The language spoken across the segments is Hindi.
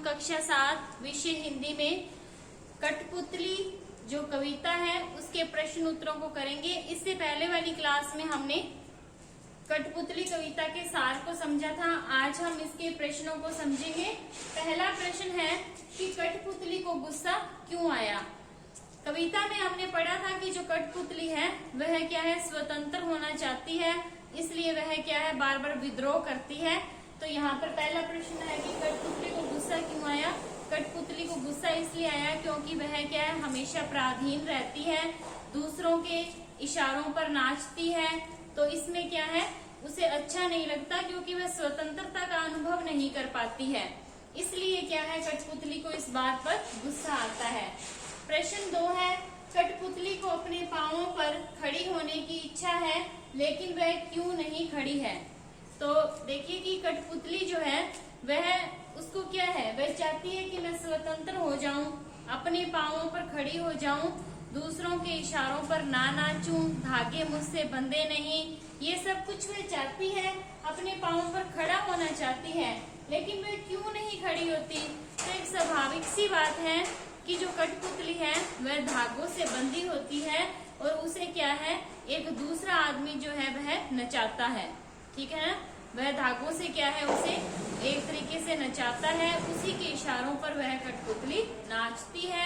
कक्षा 7 विषय हिंदी में कठपुतली जो कविता है उसके प्रश्न उत्तरों को करेंगे। इससे पहले वाली क्लास में हमने कठपुतली कविता के सार को समझा था। आज हम इसके प्रश्नों को समझेंगे। पहला प्रश्न है कि कठपुतली को गुस्सा क्यों आया। कविता में हमने पढ़ा था कि जो कठपुतली है वह क्या है, स्वतंत्र होना चाहती है, इसलिए वह क्या है, बार बार विद्रोह करती है। तो यहाँ पर पहला प्रश्न है कि कठपुतली को गुस्सा क्यों आया। कठपुतली को गुस्सा इसलिए आया क्योंकि वह क्या है, हमेशा पराधीन रहती है, दूसरों के इशारों पर नाचती है। तो इसमें क्या है, उसे अच्छा नहीं लगता क्योंकि वह स्वतंत्रता का अनुभव नहीं कर पाती है। इसलिए क्या है, कठपुतली को इस बात पर गुस्सा आता है। प्रश्न 2 है, कठपुतली को अपने पांवों पर खड़ी होने की इच्छा है लेकिन वह क्यों नहीं खड़ी है। तो देखिए कि कठपुतली जो है वह उसको क्या है, वह चाहती है कि मैं स्वतंत्र हो जाऊं, अपने पांवों पर खड़ी हो जाऊं, दूसरों के इशारों पर ना नाचूं, धागे मुझसे बंधे नहीं, ये सब कुछ वह चाहती है, अपने पांवों पर खड़ा होना चाहती है, लेकिन वह क्यों नहीं खड़ी होती। तो एक स्वाभाविक सी बात है कि जो कठपुतली है वह धागों से बंधी होती है और उसे क्या है, एक दूसरा आदमी जो है वह नचाता है, ठीक है ना। वह धागों से क्या है, उसे एक तरीके से नचाता है, उसी के इशारों पर वह कठपुतली नाचती है।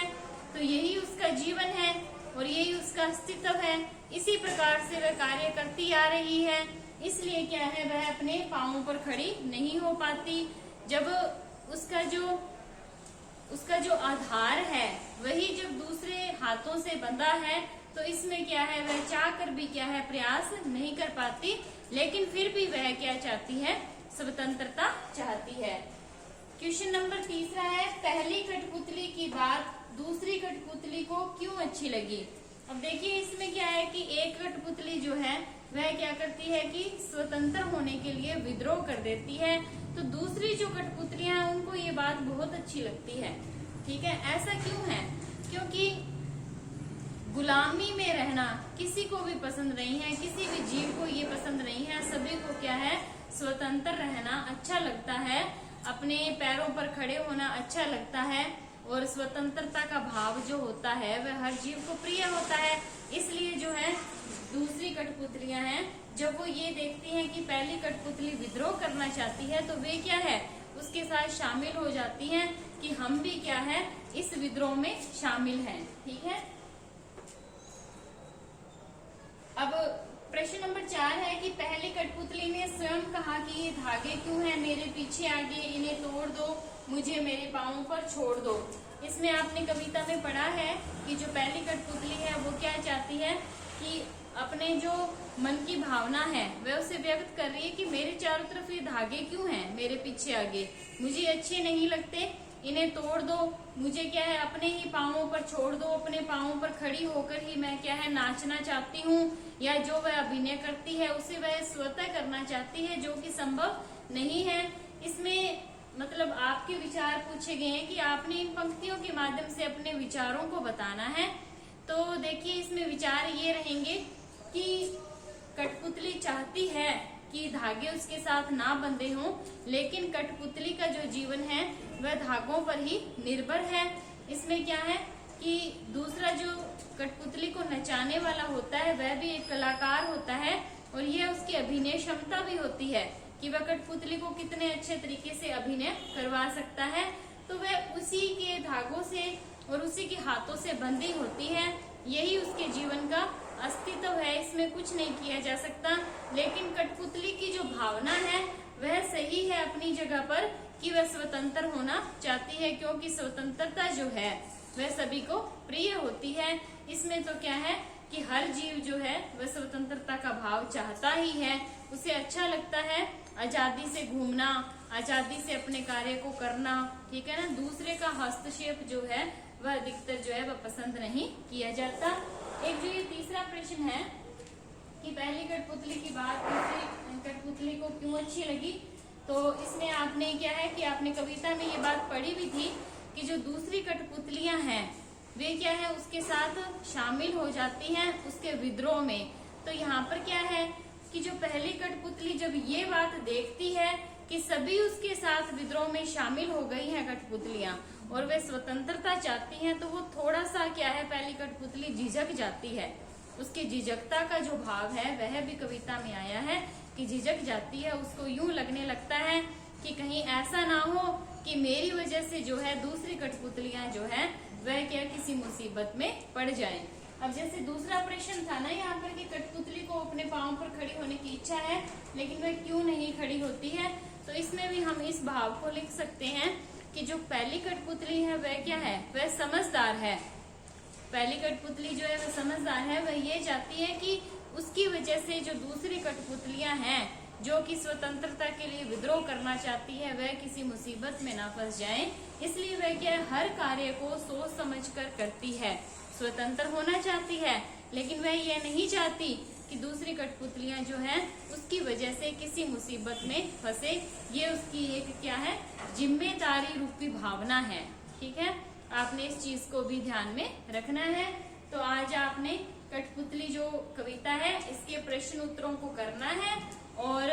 तो यही उसका जीवन है और यही उसका अस्तित्व है। इसी प्रकार से वह कार्य करती आ रही है, इसलिए क्या है, वह अपने पांवों पर खड़ी नहीं हो पाती। जब उसका जो आधार है वही जब दूसरे हाथों से बंधा है तो इसमें क्या है, वह चाह कर भी क्या है, प्रयास नहीं कर पाती, लेकिन फिर भी वह क्या चाहती है, स्वतंत्रता चाहती है। क्वेश्चन नंबर 3 है, पहली कठपुतली की बात दूसरी कठपुतली को क्यों अच्छी लगी। अब देखिए इसमें क्या है कि एक कठपुतली जो है वह क्या करती है कि स्वतंत्र होने के लिए विद्रोह कर देती है, तो दूसरी जो कठपुतलियां हैं उनको ये बात बहुत अच्छी लगती है, ठीक है। ऐसा क्यों है, क्योंकि गुलामी में रहना किसी को भी पसंद नहीं है, किसी भी जीव को ये पसंद नहीं है। सभी को क्या है, स्वतंत्र रहना अच्छा लगता है, अपने पैरों पर खड़े होना अच्छा लगता है और स्वतंत्रता का भाव जो होता है वह हर जीव को प्रिय होता है। इसलिए जो है दूसरी कठपुतलियां हैं, जब वो ये देखती हैं कि पहली कठपुतली विद्रोह करना चाहती है तो वे क्या है, उसके साथ शामिल हो जाती हैं कि हम भी क्या है, इस विद्रोह में शामिल हैं, ठीक है। अब प्रश्न नंबर 4 है कि पहली कठपुतली ने स्वयं कहा कि ये धागे क्यों हैं मेरे पीछे आगे, इन्हें तोड़ दो, मुझे मेरे पांवों पर छोड़ दो। इसमें आपने कविता में पढ़ा है कि जो पहली कठपुतली है वो क्या चाहती है कि अपने जो मन की भावना है वह उसे व्यक्त कर रही है कि मेरे चारों तरफ ये धागे क्यों हैं मेरे पीछे आगे, मुझे अच्छे नहीं लगते, इन्हें तोड़ दो, मुझे क्या है, अपने ही पांवों पर छोड़ दो, अपने पांवों पर खड़ी होकर ही मैं क्या है, नाचना चाहती हूँ, या जो वह अभिनय करती है उसे वह स्वतः करना चाहती है, जो कि संभव नहीं है। इसमें मतलब आपके विचार पूछे गए हैं कि आपने इन पंक्तियों के माध्यम से अपने विचारों को बताना है। तो देखिए इसमें विचार ये रहेंगे कि कठपुतली चाहती है कि धागे उसके साथ ना बंधे हों, लेकिन कठपुतली का जो जीवन है वह धागों पर ही निर्भर है। इसमें क्या है कि दूसरा जो कठपुतली को नचाने वाला होता है वह भी एक कलाकार होता है और यह उसकी अभिनय क्षमता भी होती है कि वह कठपुतली को कितने अच्छे तरीके से अभिनय करवा सकता है। तो वह उसी के धागों से और उसी के हाथों से बंधी होती है, यही उसके जीवन का अस्तित्व है, इसमें कुछ नहीं किया जा सकता। लेकिन कठपुतली की जो भावना है वह सही है अपनी जगह पर कि वह स्वतंत्र होना चाहती है, क्योंकि स्वतंत्रता जो है वह सभी को प्रिय होती है। इसमें तो क्या है कि हर जीव जो है वह स्वतंत्रता का भाव चाहता ही है, उसे अच्छा लगता है आजादी से घूमना, आजादी से अपने कार्य को करना, ठीक है ना। दूसरे का हस्तक्षेप जो है वह अधिकतर जो है वह पसंद नहीं किया जाता। एक जो ये तीसरा प्रश्न है कि पहली कठपुतली की बात दूसरी कठपुतली को क्यों अच्छी लगी, तो इसमें आपने क्या है कि आपने कविता में ये बात पढ़ी भी थी कि जो दूसरी कठपुतलियां हैं वे क्या है, उसके साथ शामिल हो जाती हैं उसके विद्रोह में। तो यहाँ पर क्या है, कि जो पहली कठपुतली जब ये बात देखती है कि सभी उसके साथ विद्रोह में शामिल हो गई हैं कठपुतलियां और वे स्वतंत्रता चाहती हैं, तो वो थोड़ा सा क्या है, पहली कठपुतली झिझक जाती है। उसकी झिझकता का जो भाव है वह भी कविता में आया है कि झिझक जाती है। उसको यूं लगने लगता है कि कहीं ऐसा ना हो कि मेरी वजह से जो है दूसरी कठपुतलियां जो है वह क्या किसी मुसीबत में पड़ जाएं। अब जैसे दूसरा प्रश्न था ना यहाँ पर कि कठपुतली को अपने पांव पर खड़ी होने की इच्छा है लेकिन वह क्यों नहीं खड़ी होती है, तो इसमें भी हम इस भाव को लिख सकते हैं कि जो पहली कठपुतली है वह क्या है, वह समझदार है। पहली कठपुतली जो है वह समझदार है, वह ये चाहती है कि उसकी वजह से जो दूसरी कठपुतलियां हैं जो कि स्वतंत्रता के लिए विद्रोह करना चाहती है वह किसी मुसीबत में ना फंस जाएं, इसलिए वह क्या हर कार्य को सोच समझकर करती है। स्वतंत्र होना चाहती है लेकिन वह यह नहीं चाहती कि दूसरी कठपुतलियां जो हैं उसकी वजह से किसी मुसीबत में फंसे। ये उसकी एक क्या है, जिम्मेदारी रूपी भावना है। ठीक है, आपने इस चीज को भी ध्यान में रखना है। तो आज आपने कठपुतली जो कविता है इसके प्रश्न उत्तरों को करना है और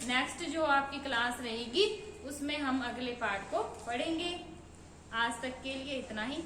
नेक्स्ट जो आपकी क्लास रहेगी उसमें हम अगले पार्ट को पढ़ेंगे। आज तक के लिए इतना ही।